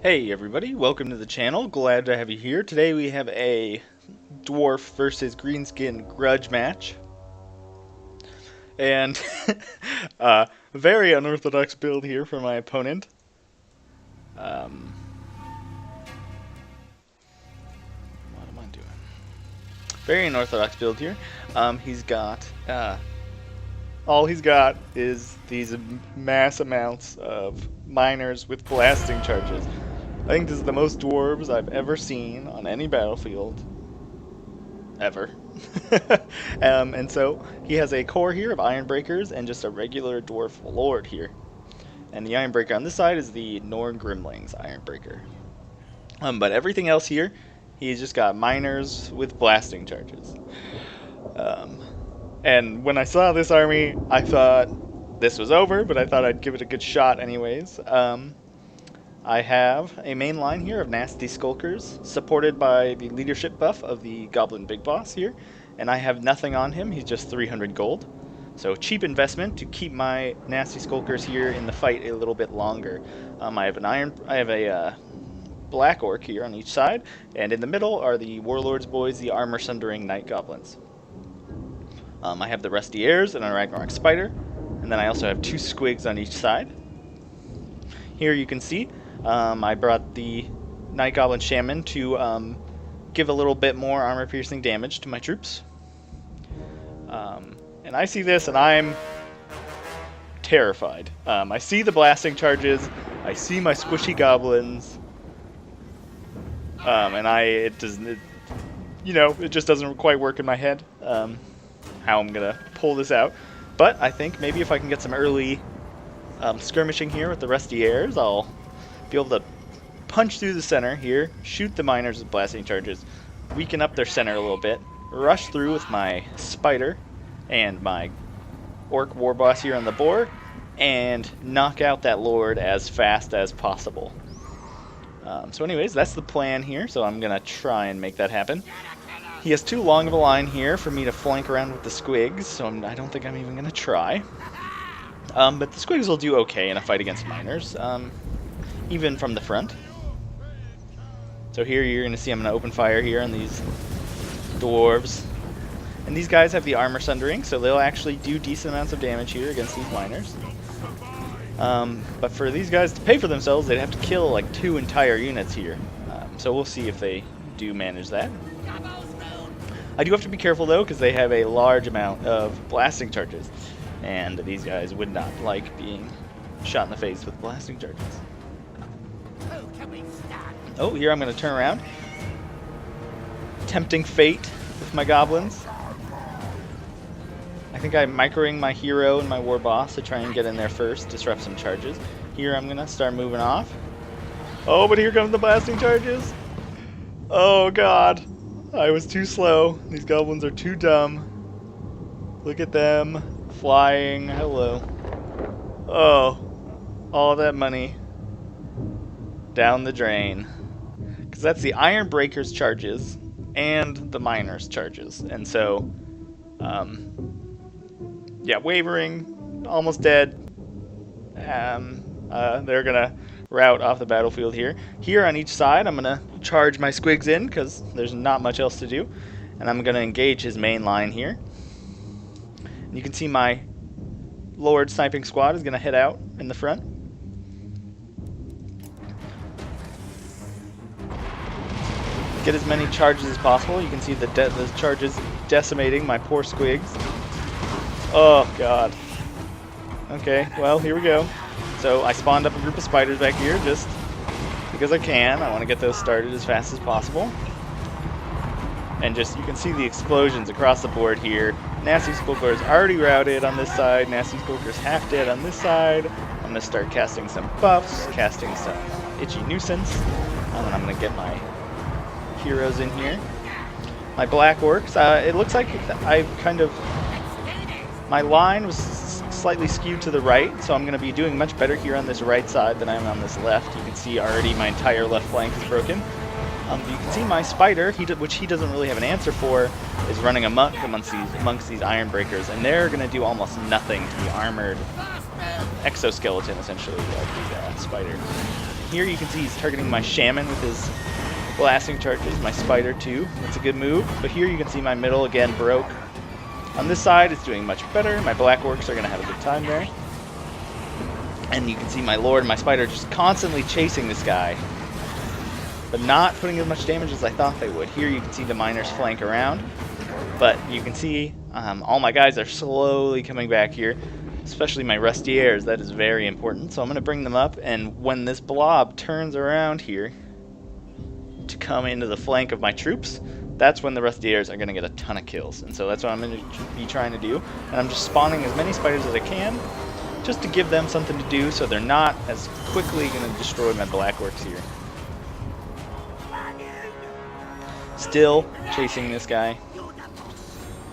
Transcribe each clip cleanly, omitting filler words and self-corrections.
Hey everybody, welcome to the channel. Glad to have you here. Today we have a Dwarf versus Greenskin grudge match. And very unorthodox build here for my opponent. What am I doing? Very unorthodox build here. All he's got is these mass amounts of miners with blasting charges. I think this is the most dwarves I've ever seen on any battlefield. Ever. And so he has a core here of iron breakers and just a regular dwarf lord here. And the iron breaker on this side is the Norn Grimling's iron breaker. But everything else here, he's just got miners with blasting charges. And when I saw this army, I thought this was over, but I thought I'd give it a good shot anyways. I have a main line here of nasty skulkers, supported by the leadership buff of the Goblin Big Boss here, and I have nothing on him. He's just 300 gold. So cheap investment to keep my nasty skulkers here in the fight a little bit longer. I have a black orc here on each side, and in the middle are the Warlord's Boys, the armor sundering Night Goblins. I have the Rusty Airs and a Ragnarok Spider, and then I also have 2 squigs on each side. Here you can see I brought the Night Goblin Shaman to give a little bit more armor-piercing damage to my troops. And I see this and I'm terrified. I see the blasting charges, I see my squishy goblins, and it just doesn't quite work in my head how I'm gonna pull this out. But I think maybe if I can get some early skirmishing here with the Rusty Airs, I'll be able to punch through the center here, shoot the miners with blasting charges, weaken up their center a little bit, rush through with my spider and my orc war boss here on the board, and knock out that lord as fast as possible. So anyways, that's the plan here, so I'm gonna try and make that happen. He has too long of a line here for me to flank around with the squigs, so I don't think I'm even gonna try. But the squigs will do okay in a fight against miners, even from the front. So here you're going to see I'm going to open fire here on these dwarves. And these guys have the armor sundering, so they'll actually do decent amounts of damage here against these miners. But for these guys to pay for themselves, they'd have to kill like 2 entire units here. So we'll see if they do manage that. I do have to be careful though, because they have a large amount of blasting charges. And these guys would not like being shot in the face with blasting charges. Oh, here I'm going to turn around. Tempting fate with my goblins. I think I'm microing my hero and my war boss to try and get in there first, disrupt some charges. Here I'm going to start moving off. Oh, but here comes the blasting charges. Oh god, I was too slow. These goblins are too dumb. Look at them. Flying, hello. Oh, all that money down the drain. Because that's the Iron Breaker's charges and the Miner's charges. And so, yeah, wavering, almost dead. They're gonna rout off the battlefield here. Here on each side, I'm gonna charge my squigs in because there's not much else to do. And I'm gonna engage his main line here. You can see my Lord sniping squad is going to head out in the front. Get as many charges as possible. You can see the charges decimating my poor squigs. Oh god. Okay, well, here we go. So I spawned up a group of spiders back here just because I can. I want to get those started as fast as possible. And just, you can see the explosions across the board here. Nasty Skulker is already routed on this side. Nasty Skulker is half dead on this side. I'm going to start casting some buffs, casting some Itchy Nuisance. And I'm going to get my heroes in here. My Black Orcs. It looks like my line was slightly skewed to the right, so I'm going to be doing much better here on this right side than I am on this left. You can see already my entire left flank is broken. You can see my spider, which he doesn't really have an answer for, is running amok amongst these iron breakers, and they're going to do almost nothing to the armored exoskeleton, essentially, of the spider. here you can see he's targeting my shaman with his blasting charges, my spider too. That's a good move. But here you can see my middle again broke. On this side, it's doing much better. My black orcs are going to have a good time there. And you can see my lord and my spider just constantly chasing this guy, but not putting as much damage as I thought they would. Here you can see the miners flank around, but you can see all my guys are slowly coming back here, especially my rustiers. That is very important. So I'm going to bring them up, and when this blob turns around here to come into the flank of my troops, that's when the rustiers are going to get a ton of kills. And so that's what I'm going to be trying to do. And I'm just spawning as many spiders as I can, just to give them something to do so they're not as quickly going to destroy my black orcs here. Still chasing this guy.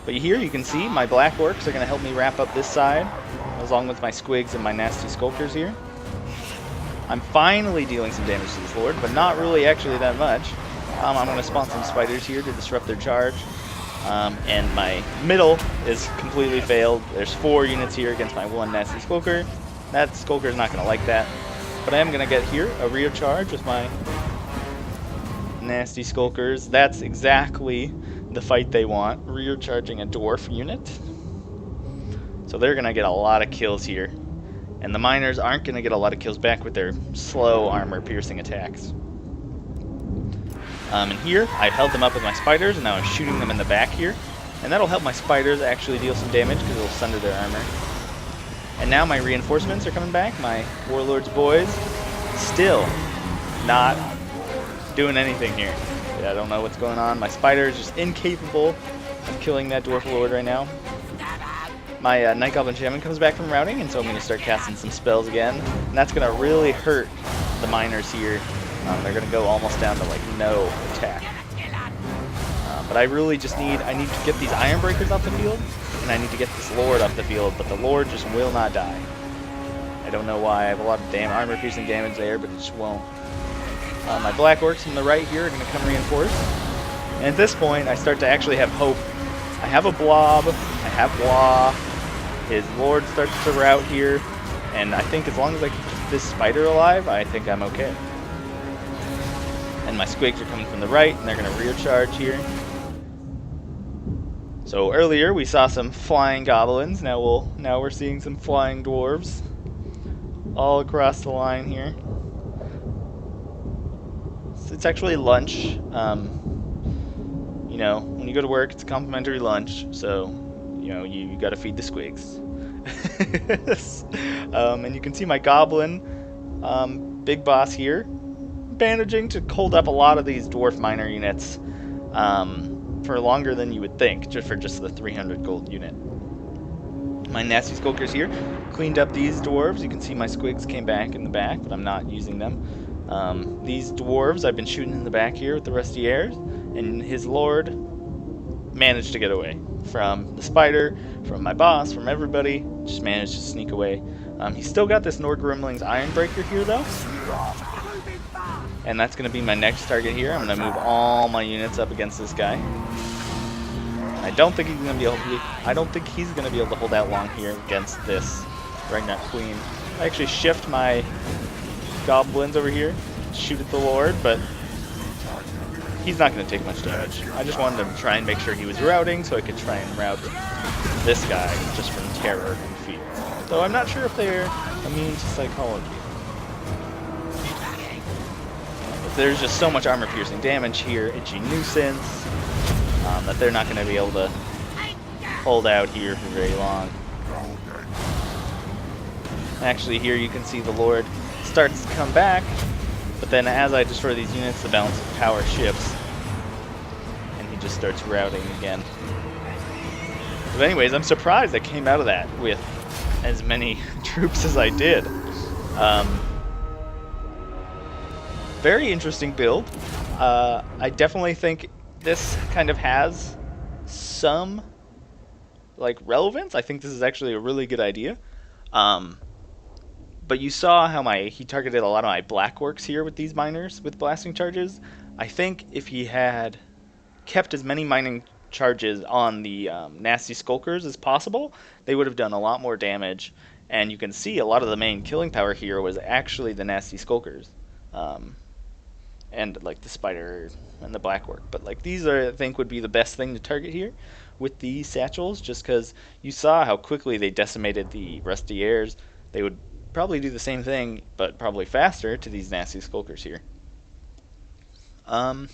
But here you can see my black orcs are going to help me wrap up this side, along with my squigs and my nasty skulkers here. I'm finally dealing some damage to this lord, but not really actually that much. I'm going to spawn some spiders here to disrupt their charge. And my middle is completely failed. There's 4 units here against my 1 nasty skulker. That skulker is not going to like that. But I am going to get here a rear charge with my nasty skulkers. That's exactly the fight they want. Rear charging a dwarf unit. So they're going to get a lot of kills here. And the miners aren't going to get a lot of kills back with their slow armor-piercing attacks. And here, I held them up with my spiders, and now I'm shooting them in the back here. And that'll help my spiders actually deal some damage, because it'll sunder their armor. And now my reinforcements are coming back, my warlord's boys. Still not doing anything here. I don't know what's going on. My spider is just incapable of killing that dwarf lord right now. My Night Goblin Shaman comes back from routing, and so I'm going to start casting some spells again. And that's going to really hurt the miners here. They're going to go almost down to like no attack. But I really just need to get these Iron Breakers off the field, and I need to get this Lord off the field, but the Lord just will not die. I don't know why. I have a lot of armor-piercing damage there, but it just won't. My Black Orcs on the right here are going to come reinforce. And at this point, I start to actually have hope. I have a Blob. I have Blah. His Lord starts to rout here. And I think as long as I can keep this Spider alive, I think I'm okay. And my Squigs are coming from the right, and they're going to rear charge here. So earlier we saw some flying goblins. Now we're seeing some flying dwarves all across the line here. So it's actually lunch. You know, when you go to work, it's a complimentary lunch. So you know you got to feed the Squigs. And you can see my goblin, big boss here, managing to hold up a lot of these dwarf miner units for longer than you would think, just for the 300 gold unit. My nasty skulkers here cleaned up these dwarves. You can see my squigs came back in the back, but I'm not using them. These dwarves I've been shooting in the back here with the rustiers, and his lord managed to get away from the spider, from my boss, from everybody. Just managed to sneak away. He's still got this Nordgrimling's Iron Breaker here though, and that's going to be my next target here. I'm going to move all my units up against this guy. I don't think he's going to be able to hold out long here against this Ragnar Queen. I actually shift my goblins over here, shoot at the Lord, but he's not going to take much damage. I just wanted to try and make sure he was routing so I could try and rout this guy just from terror and fear. So I'm not sure if they're immune to psychology. But there's just so much armor-piercing damage here, itchy nuisance, that they're not going to be able to hold out here for very long. Actually, here you can see the Lord starts to come back, but then as I destroy these units, the balance of power shifts, and he just starts routing again. But anyways, I'm surprised I came out of that with as many troops as I did. Very interesting build. I definitely think this kind of has some relevance. I think this is actually a really good idea. But you saw how he targeted a lot of my black orcs here with these miners with blasting charges. I think if he had kept as many mining charges on the nasty skulkers as possible, they would have done a lot more damage. And you can see a lot of the main killing power here was actually the nasty skulkers. um, and like the spider and the black orc. But like these are, I think, would be the best thing to target here with the satchels, just because you saw how quickly they decimated the rusty airs. They would probably do the same thing, but probably faster to these nasty skulkers here. Um,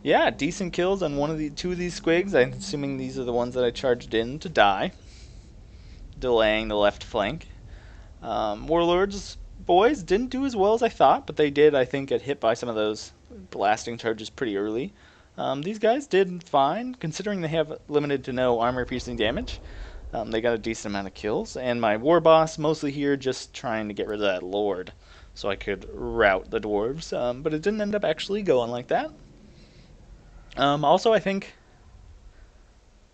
yeah, decent kills on two of these squigs. I'm assuming these are the ones that I charged in to die, delaying the left flank. Warlords boys didn't do as well as I thought, but they did, I think, get hit by some of those blasting charges pretty early. These guys did fine, considering they have limited to no armor-piercing damage. They got a decent amount of kills, and my war boss mostly here just trying to get rid of that lord so I could rout the dwarves, but it didn't end up actually going like that. Also, I think,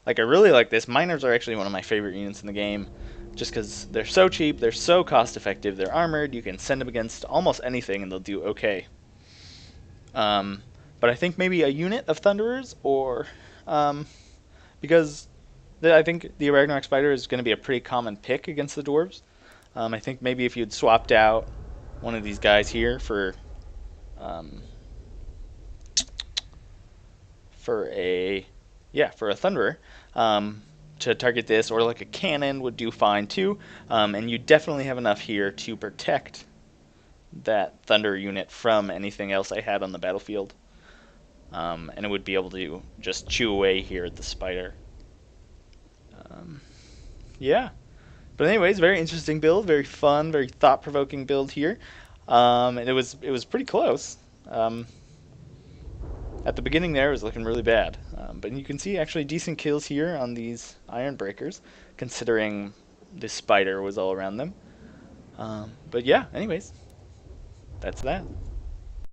like, I really like this. Miners are actually one of my favorite units in the game, just because they're so cheap, they're so cost-effective, they're armored, you can send them against almost anything and they'll do okay. But I think maybe a unit of Thunderers, or because I think the Ragnarok Spider is going to be a pretty common pick against the dwarves. I think maybe if you'd swapped out one of these guys here um, for a Thunderer, to target this, or like a cannon would do fine too. And you definitely have enough here to protect that Thunder unit from anything else I had on the battlefield. And it would be able to just chew away here at the spider. Yeah. But anyways, very interesting build, very fun, very thought-provoking build here. And it was pretty close. At the beginning there, it was looking really bad. But you can see actually decent kills here on these Iron Breakers, considering this spider was all around them. But yeah, anyways, that's that.